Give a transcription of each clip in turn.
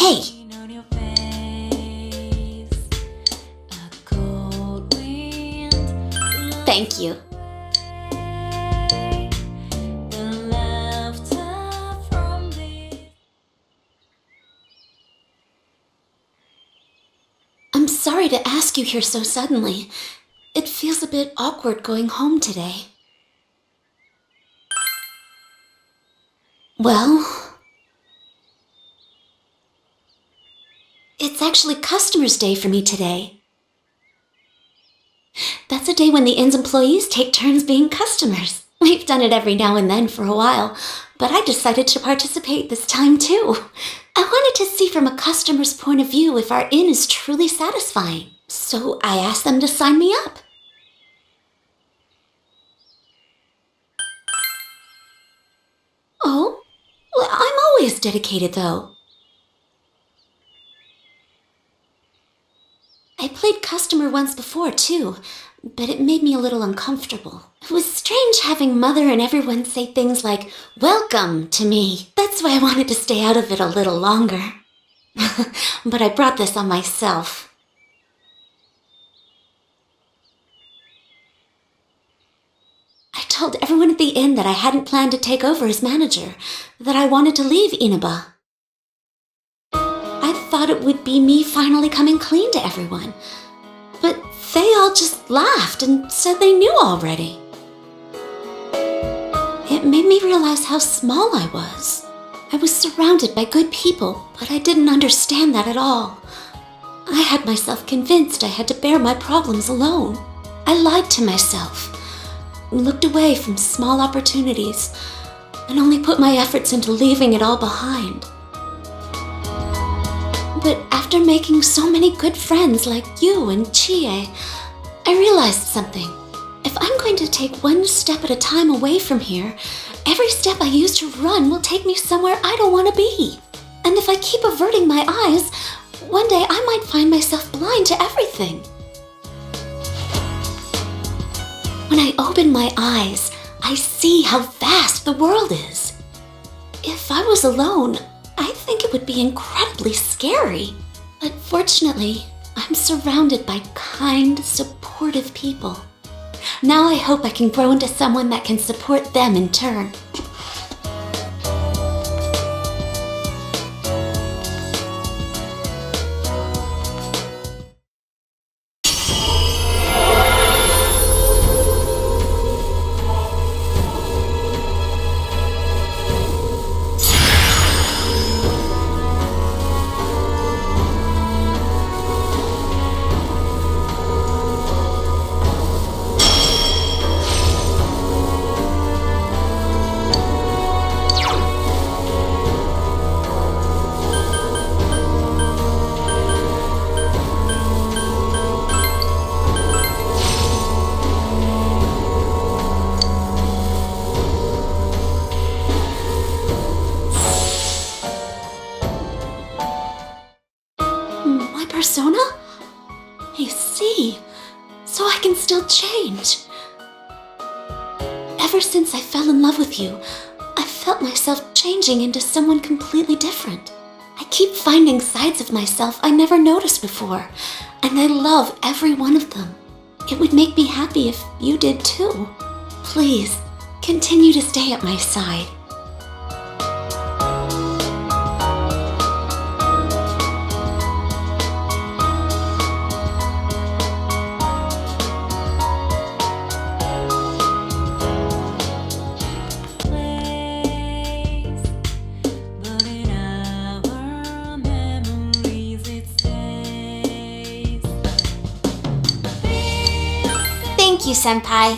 Hey! Thank you. I'm sorry to ask you here so suddenly. It feels a bit awkward going home today. Well, it's actually Customers' Day for me today. That's a day when the inn's employees take turns being customers. We've done it every now and then for a while, but I decided to participate this time too. I wanted to see from a customer's point of view if our inn is truly satisfying, so I asked them to sign me up. Oh, well, I'm always dedicated though. I played customer once before too, but it made me a little uncomfortable. It was strange having Mother and everyone say things like, "Welcome" to me. That's why I wanted to stay out of it a little longer. But I brought this on myself. I told everyone at the inn that I hadn't planned to take over as manager, that I wanted to leave Inaba. I thought it would be me finally coming clean to everyone, but they all just laughed and said they knew already. It made me realize how small I was. I was surrounded by good people, but I didn't understand that at all. I had myself convinced I had to bear my problems alone. I lied to myself, looked away from small opportunities, and only put my efforts into leaving it all behind. But after making so many good friends like you and Chie, I realized something. If I'm going to take one step at a time away from here, every step I use to run will take me somewhere I don't want to be. And if I keep averting my eyes, one day I might find myself blind to everything. When I open my eyes, I see how vast the world is. If I was alone, I think it would be incredibly scary. But fortunately, I'm surrounded by kind, supportive people. Now I hope I can grow into someone that can support them in turn. Persona? I see. So I can still change. Ever since I fell in love with you, I felt myself changing into someone completely different. I keep finding sides of myself I never noticed before, and I love every one of them. It would make me happy if you did too. Please, continue to stay at my side. Thank you, Senpai.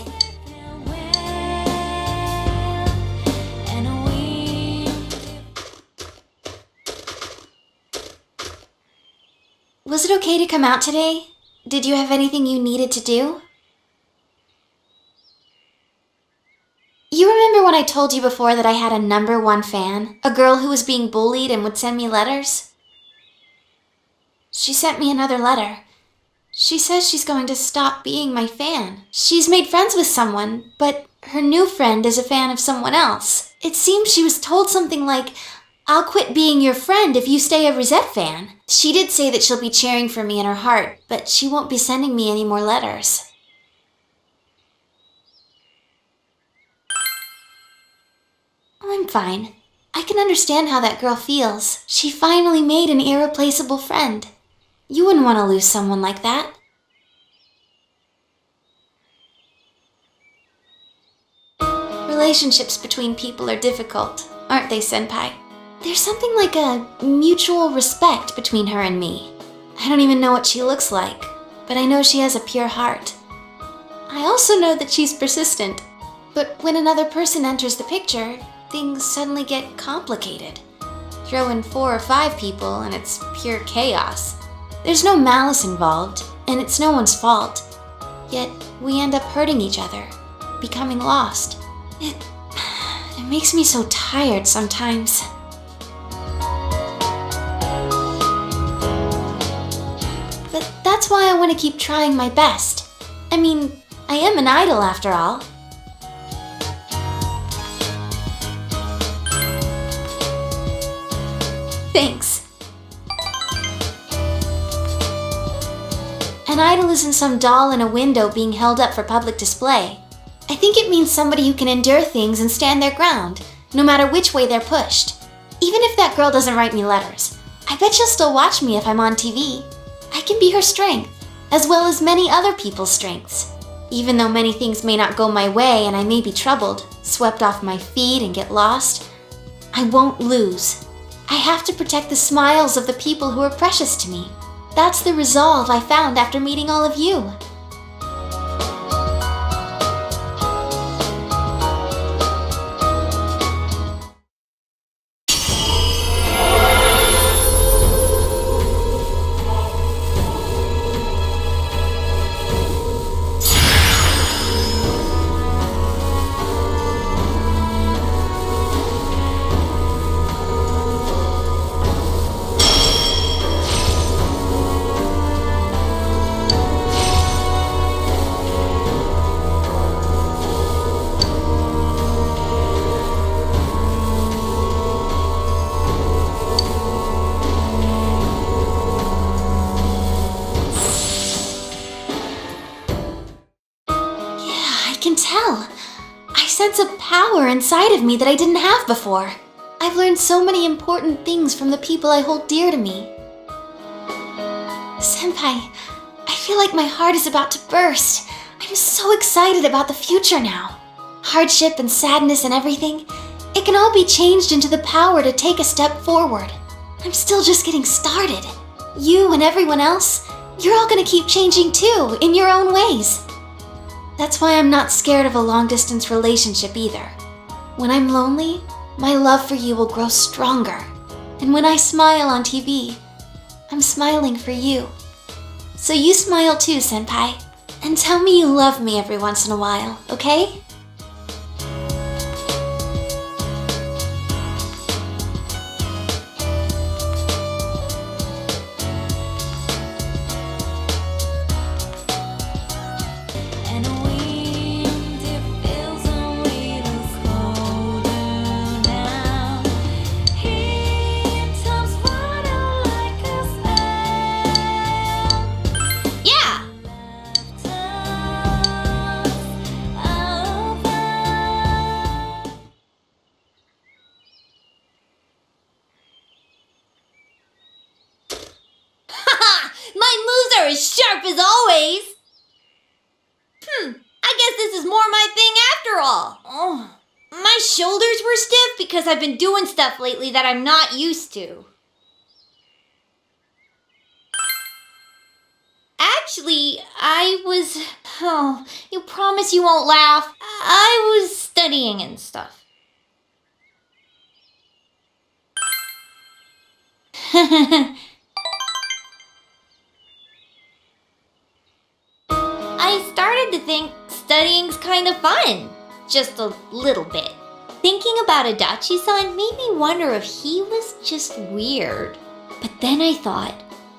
Was it okay to come out today? Did you have anything you needed to do? You remember when I told you before that I had a #1 fan? A girl who was being bullied and would send me letters? She sent me another letter. She says she's going to stop being my fan. She's made friends with someone, but her new friend is a fan of someone else. It seems she was told something like, I'll quit being your friend if you stay a Rosette fan. She did say that she'll be cheering for me in her heart, but she won't be sending me any more letters. I'm fine. I can understand how that girl feels. She finally made an irreplaceable friend. You wouldn't want to lose someone like that. Relationships between people are difficult, aren't they, Senpai? There's something like a mutual respect between her and me. I don't even know what she looks like, but I know she has a pure heart. I also know that she's persistent, but when another person enters the picture, things suddenly get complicated. Throw in 4 or 5 people and it's pure chaos. There's no malice involved, and it's no one's fault. Yet we end up hurting each other, becoming lost. It makes me so tired sometimes. But that's why I want to keep trying my best. I mean, I am an idol after all. Thanks. An idol isn't some doll in a window being held up for public display. I think it means somebody who can endure things and stand their ground, no matter which way they're pushed. Even if that girl doesn't write me letters, I bet she'll still watch me if I'm on TV. I can be her strength, as well as many other people's strengths. Even though many things may not go my way and I may be troubled, swept off my feet and get lost, I won't lose. I have to protect the smiles of the people who are precious to me. That's the resolve I found after meeting all of you. I can tell. I sense a power inside of me that I didn't have before. I've learned so many important things from the people I hold dear to me. Senpai, I feel like my heart is about to burst. I'm so excited about the future now. Hardship and sadness and everything, it can all be changed into the power to take a step forward. I'm still just getting started. You and everyone else, you're all gonna keep changing too, in your own ways. That's why I'm not scared of a long-distance relationship either. When I'm lonely, my love for you will grow stronger. And when I smile on TV, I'm smiling for you. So you smile too, Senpai. And tell me you love me every once in a while, okay? My moves are as sharp as always! I guess this is more my thing after all. Oh, my shoulders were stiff because I've been doing stuff lately that I'm not used to. Actually, you promise you won't laugh? I was studying and stuff. I started to think studying's kind of fun. Just a little bit. Thinking about Adachi-san made me wonder if he was just weird. But then I thought,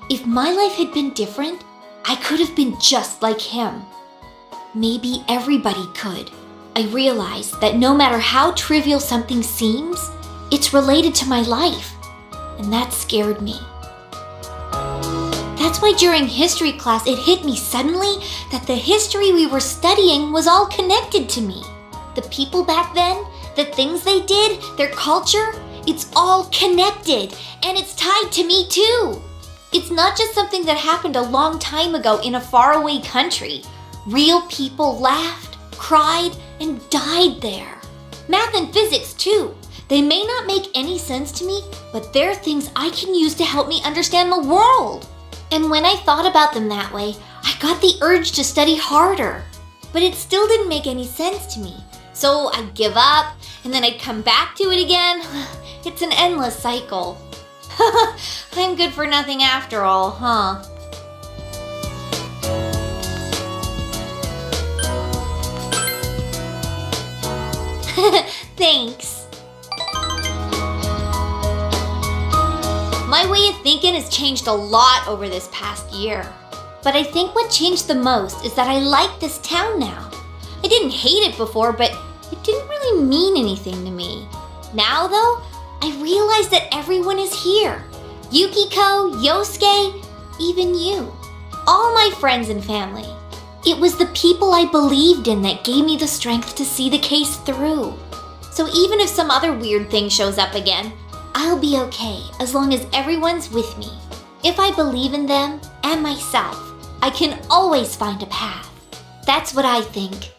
if my life had been different, I could have been just like him. Maybe everybody could. I realized that no matter how trivial something seems, It's related to my life, and that scared me. That's why during history class it hit me suddenly that the history we were studying was all connected to me. The people back then, the things they did, their culture, it's all connected, and it's tied to me too. It's not just something that happened a long time ago in a faraway country. Real people laughed, cried, and died there. Math and physics too. They may not make any sense to me, but they're things I can use to help me understand the world. And when I thought about them that way, I got the urge to study harder. But it still didn't make any sense to me. So I'd give up, and then I'd come back to it again. It's an endless cycle. I'm good for nothing after all, huh? Thanks. My way of thinking has changed a lot over this past year. But I think what changed the most is that I like this town now. I didn't hate it before, but it didn't really mean anything to me. Now though, I realize that everyone is here. Yukiko, Yosuke, even you. All my friends and family. It was the people I believed in that gave me the strength to see the case through. So even if some other weird thing shows up again, I'll be okay as long as everyone's with me. If I believe in them and myself, I can always find a path. That's what I think.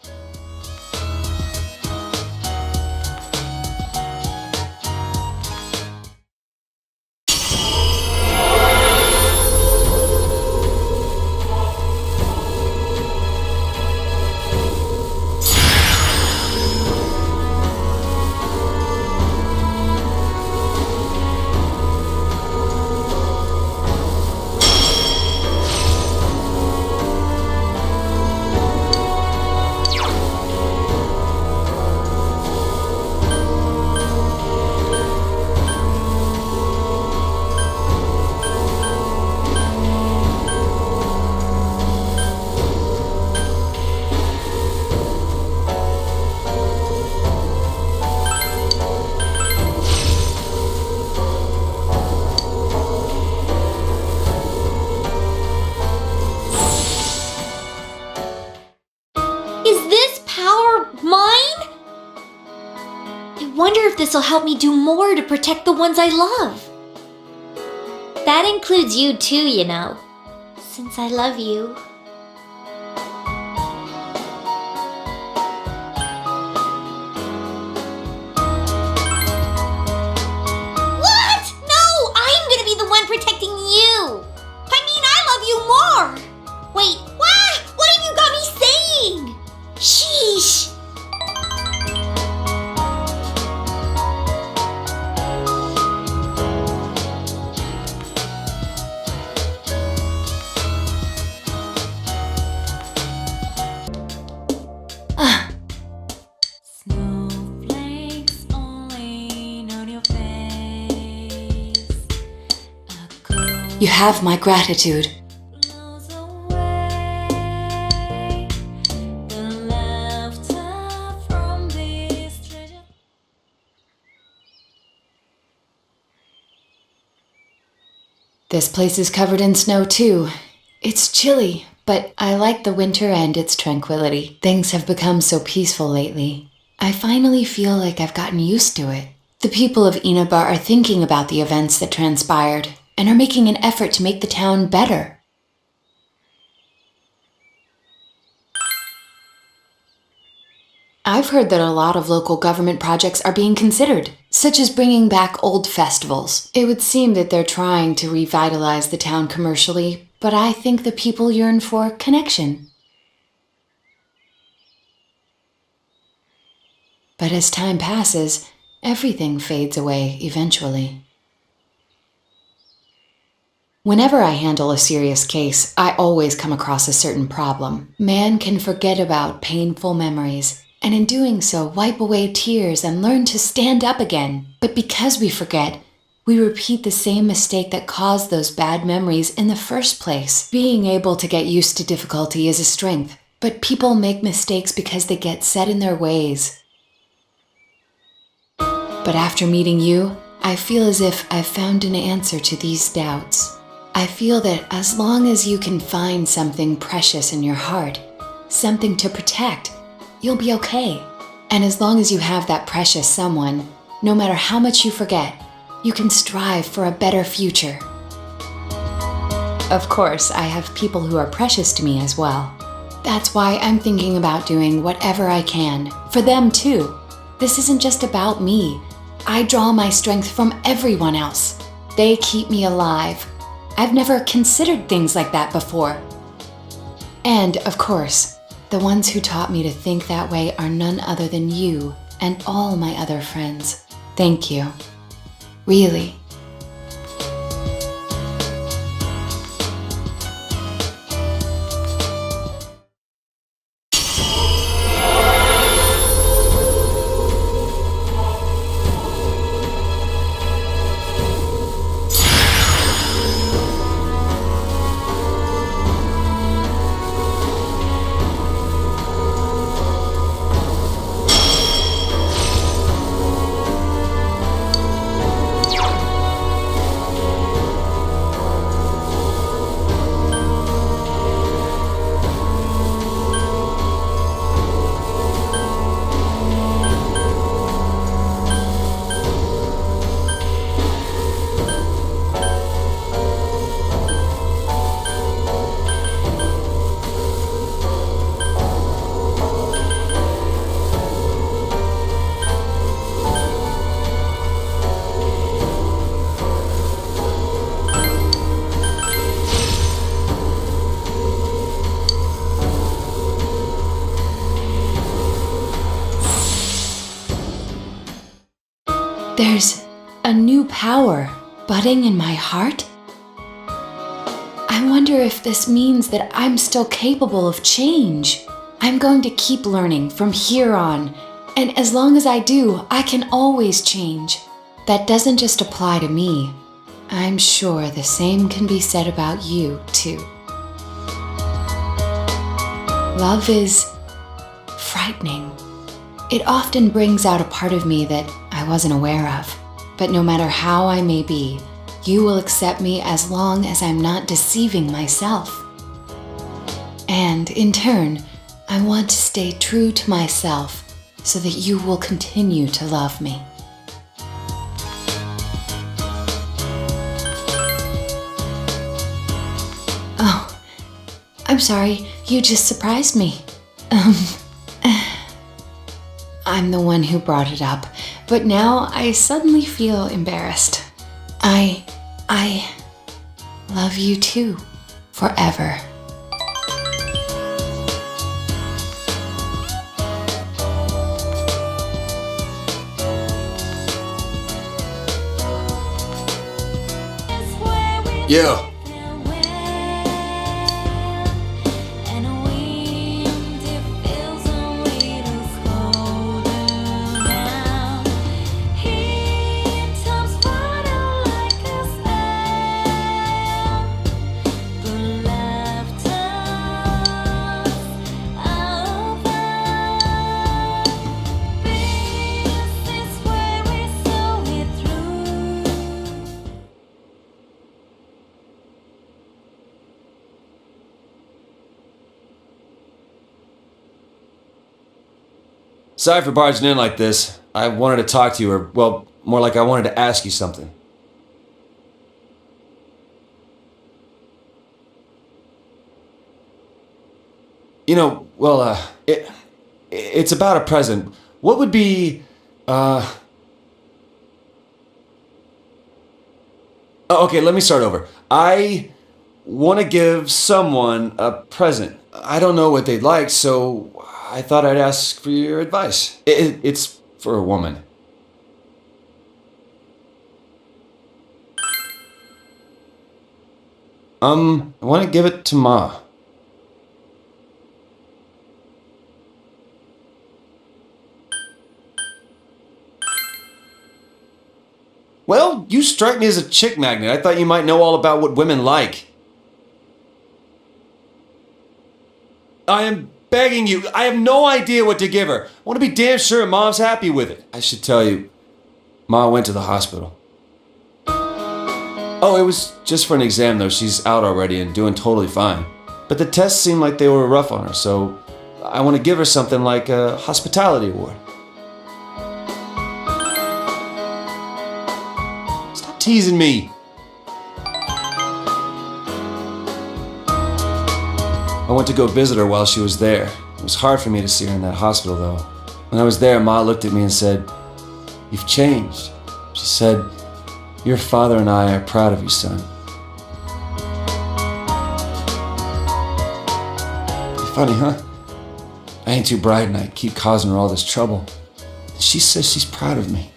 I wonder if this will help me do more to protect the ones I love. That includes you too, you know, since I love you. What? No, I'm gonna be the one protecting you. I mean, I love you more. Wait, what? What have you got me saying? Sheesh. You have my gratitude. This place is covered in snow too. It's chilly, but I like the winter and its tranquility. Things have become so peaceful lately. I finally feel like I've gotten used to it. The people of Inaba are thinking about the events that transpired and are making an effort to make the town better. I've heard that a lot of local government projects are being considered, such as bringing back old festivals. It would seem that they're trying to revitalize the town commercially, but I think the people yearn for connection. But as time passes, everything fades away eventually. Whenever I handle a serious case, I always come across a certain problem. Man can forget about painful memories, and in doing so, wipe away tears and learn to stand up again. But because we forget, we repeat the same mistake that caused those bad memories in the first place. Being able to get used to difficulty is a strength, but people make mistakes because they get set in their ways. But after meeting you, I feel as if I've found an answer to these doubts. I feel that as long as you can find something precious in your heart, something to protect, you'll be okay. And as long as you have that precious someone, no matter how much you forget, you can strive for a better future. Of course, I have people who are precious to me as well. That's why I'm thinking about doing whatever I can, for them too. This isn't just about me. I draw my strength from everyone else. They keep me alive. I've never considered things like that before. And, of course, the ones who taught me to think that way are none other than you and all my other friends. Thank you. Really. There's a new power budding in my heart. I wonder if this means that I'm still capable of change. I'm going to keep learning from here on, and as long as I do, I can always change. That doesn't just apply to me. I'm sure the same can be said about you, too. Love is frightening. It often brings out a part of me that I wasn't aware of. But no matter how I may be, you will accept me as long as I'm not deceiving myself. And in turn, I want to stay true to myself so that you will continue to love me. Oh, I'm sorry, you just surprised me. I'm the one who brought it up, but now I suddenly feel embarrassed. I love you too, forever. Yeah. Sorry for barging in like this. I wanted to talk to you, or, well, more like I wanted to ask you something. You know, well, it's about a present. What would be, Oh, okay, let me start over. I want to give someone a present. I don't know what they'd like, so I thought I'd ask for your advice. It's for a woman. I want to give it to Ma. Well, you strike me as a chick magnet. I thought you might know all about what women like. I am begging you. I have no idea what to give her. I want to be damn sure Mom's happy with it. I should tell you, Ma went to the hospital. Oh, it was just for an exam though. She's out already and doing totally fine. But the tests seemed like they were rough on her, so I want to give her something like a hospitality award. Stop teasing me. I went to go visit her while she was there. It was hard for me to see her in that hospital though. When I was there, Ma looked at me and said, "You've changed." She said, "Your father and I are proud of you, son." Funny, huh? I ain't too bright and I keep causing her all this trouble. She says she's proud of me.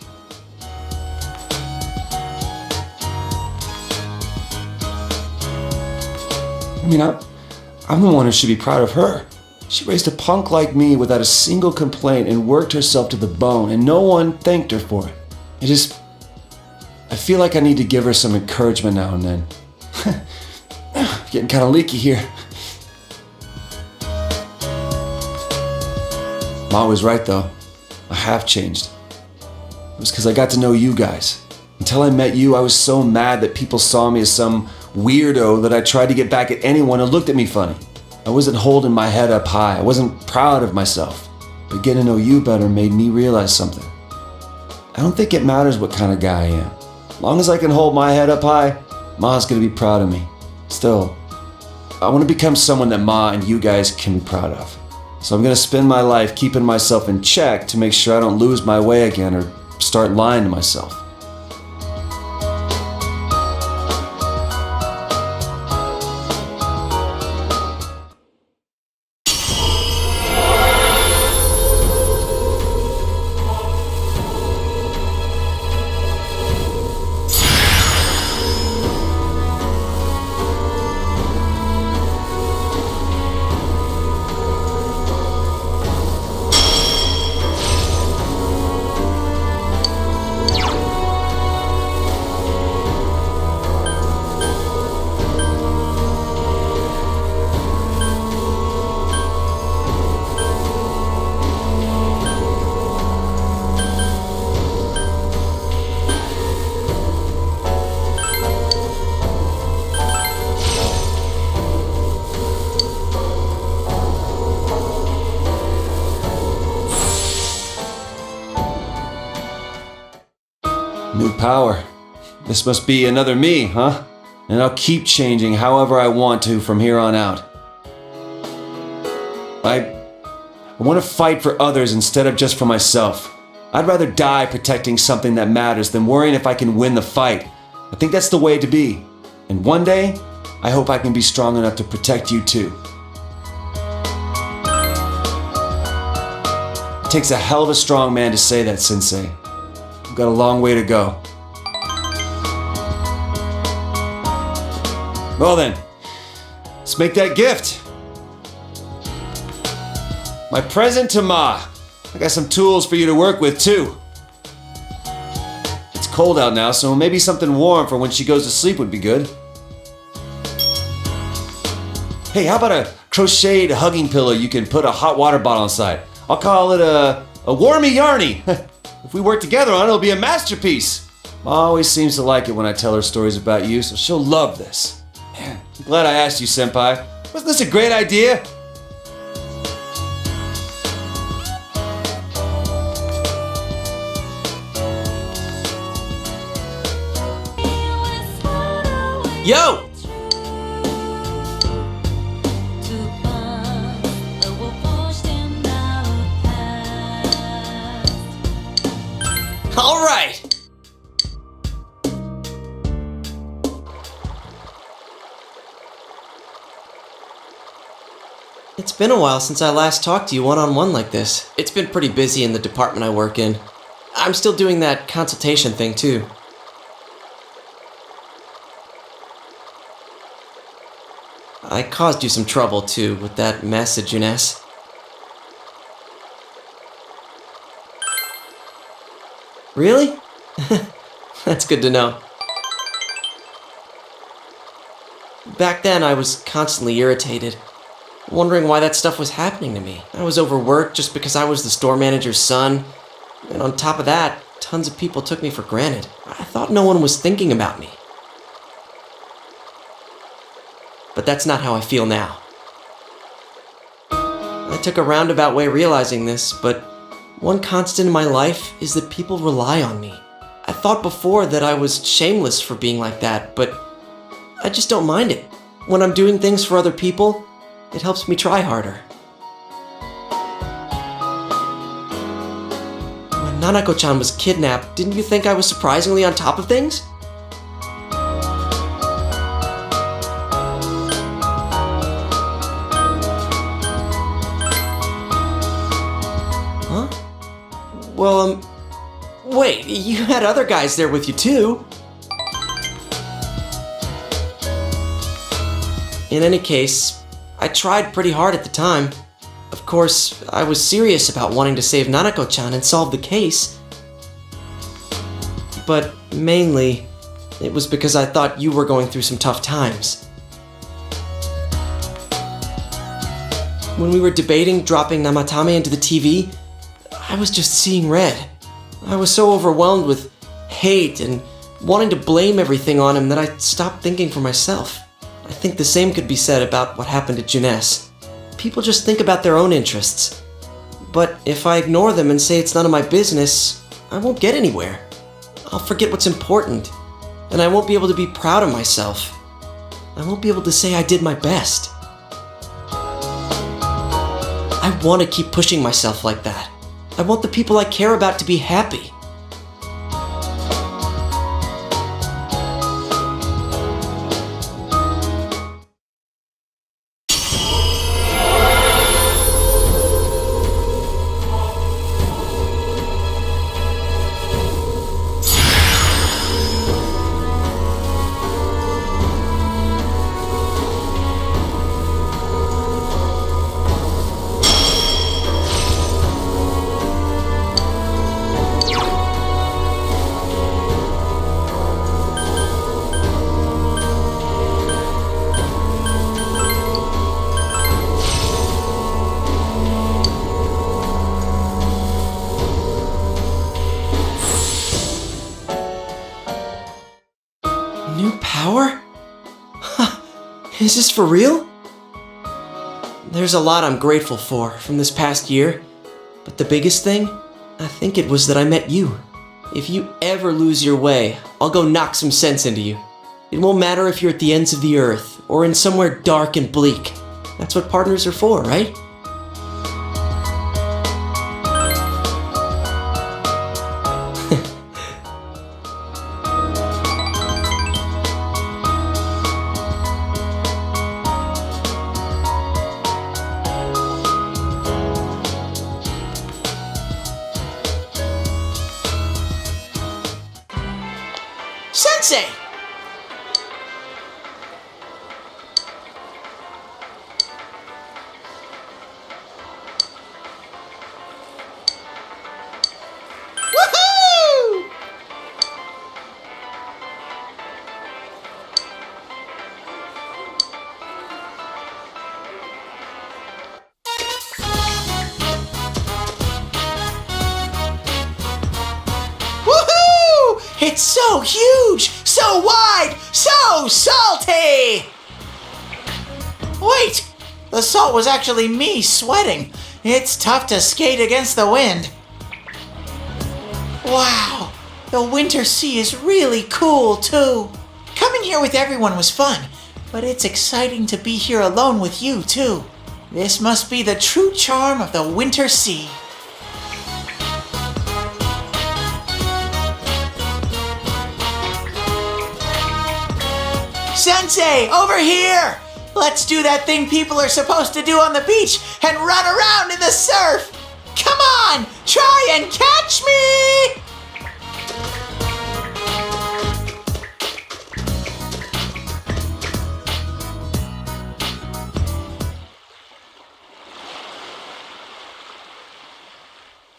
I mean, I'm the one who should be proud of her. She raised a punk like me without a single complaint and worked herself to the bone, and no one thanked her for it. I feel like I need to give her some encouragement now and then. Getting kind of leaky here. Ma was right though. I have changed. It was because I got to know you guys. Until I met you, I was so mad that people saw me as some weirdo that I tried to get back at anyone who looked at me funny. I wasn't holding my head up high. I wasn't proud of myself. But getting to know you better made me realize something. I don't think it matters what kind of guy I am. As long as I can hold my head up high, Ma's gonna be proud of me. Still, I want to become someone that Ma and you guys can be proud of. So I'm gonna spend my life keeping myself in check to make sure I don't lose my way again or start lying to myself. New power. This must be another me, huh? And I'll keep changing however I want to from here on out. I want to fight for others instead of just for myself. I'd rather die protecting something that matters than worrying if I can win the fight. I think that's the way to be. And one day, I hope I can be strong enough to protect you too. It takes a hell of a strong man to say that, Sensei. I've got a long way to go. Well then, let's make that gift. My present to Ma. I got some tools for you to work with too. It's cold out now, so maybe something warm for when she goes to sleep would be good. Hey, how about a crocheted hugging pillow you can put a hot water bottle inside? I'll call it a warmy yarny. If we work together on it, it'll be a masterpiece. Ma always seems to like it when I tell her stories about you, so she'll love this. Man, I'm glad I asked you, Senpai. Wasn't this a great idea? Yo! All right! It's been a while since I last talked to you one-on-one like this. It's been pretty busy in the department I work in. I'm still doing that consultation thing too. I caused you some trouble too with that mess at Juness. Really? That's good to know. Back then, I was constantly irritated, wondering why that stuff was happening to me. I was overworked just because I was the store manager's son, and on top of that, tons of people took me for granted. I thought no one was thinking about me. But that's not how I feel now. I took a roundabout way realizing this, but one constant in my life is that people rely on me. I thought before that I was shameless for being like that, but I just don't mind it. When I'm doing things for other people, it helps me try harder. When Nanako-chan was kidnapped, didn't you think I was surprisingly on top of things? Huh? Well, wait, you had other guys there with you too. In any case, I tried pretty hard at the time. Of course, I was serious about wanting to save Nanako-chan and solve the case. But mainly, it was because I thought you were going through some tough times. When we were debating dropping Namatame into the TV, I was just seeing red. I was so overwhelmed with hate and wanting to blame everything on him that I stopped thinking for myself. I think the same could be said about what happened to Juness. People just think about their own interests. But if I ignore them and say it's none of my business, I won't get anywhere. I'll forget what's important, and I won't be able to be proud of myself. I won't be able to say I did my best. I want to keep pushing myself like that. I want the people I care about to be happy. New power? Is this for real? There's a lot I'm grateful for from this past year, but the biggest thing, I think it was that I met you. If you ever lose your way, I'll go knock some sense into you. It won't matter if you're at the ends of the earth or in somewhere dark and bleak. That's what partners are for, right? Sensei! Woohoo! Woohoo! It's so huge, so wide, so salty! Wait! The salt was actually me sweating. It's tough to skate against the wind. Wow! The winter sea is really cool, too. Coming here with everyone was fun, but it's exciting to be here alone with you, too. This must be the true charm of the winter sea. Sensei, over here! Let's do that thing people are supposed to do on the beach and run around in the surf! Come on! Try and catch me!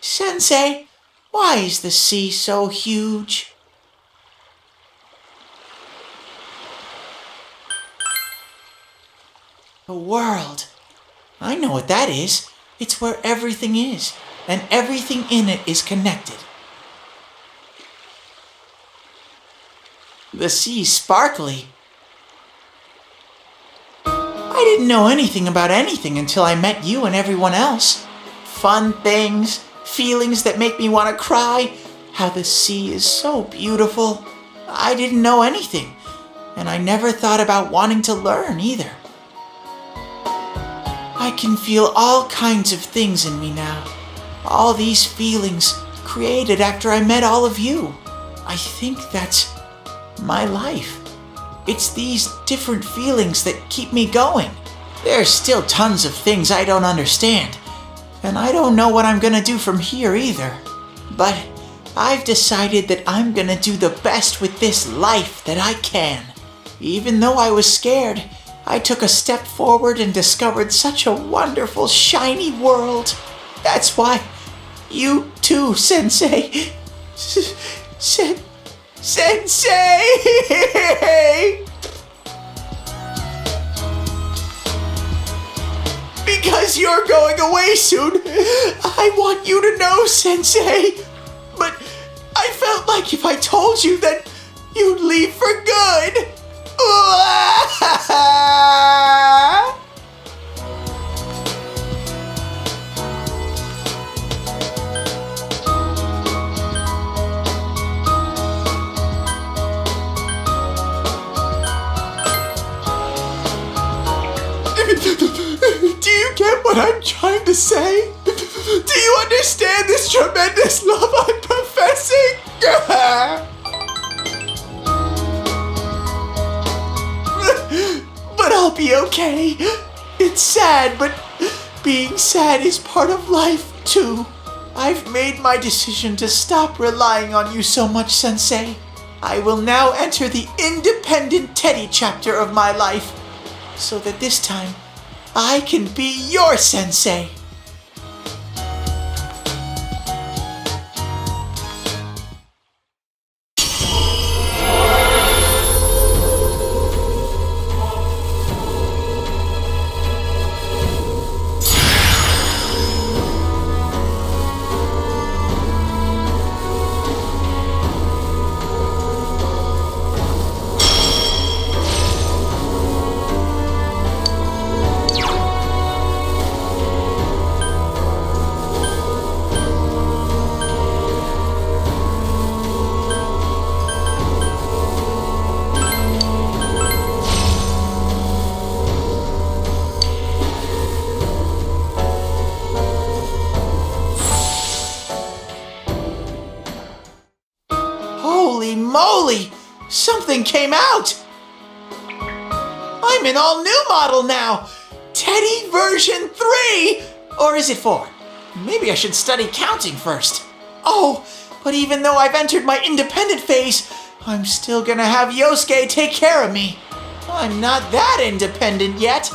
Sensei, why is the sea so huge? The world. I know what that is. It's where everything is, and everything in it is connected. The sea's sparkly. I didn't know anything about anything until I met you and everyone else. Fun things, feelings that make me want to cry, how the sea is so beautiful. I didn't know anything, and I never thought about wanting to learn either. I can feel all kinds of things in me now. All these feelings created after I met all of you. I think that's my life. It's these different feelings that keep me going. There's still tons of things I don't understand, and I don't know what I'm gonna do from here either. But I've decided that I'm gonna do the best with this life that I can. Even though I was scared, I took a step forward and discovered such a wonderful, shiny world. That's why you too, Sensei. Sensei! Because you're going away soon, I want you to know, Sensei. But I felt like if I told you, then you'd leave for good. Do you get what I'm trying to say? Do you understand this tremendous love I'm professing? But I'll be okay. It's sad, but being sad is part of life too. I've made my decision to stop relying on you so much, Sensei. I will now enter the independent Teddy chapter of my life, so that this time I can be your Sensei. Holy moly! Something came out! I'm an all-new model now! Teddy version 3! Or is it 4? Maybe I should study counting first. Oh, but even though I've entered my independent phase, I'm still gonna have Yosuke take care of me. I'm not that independent yet.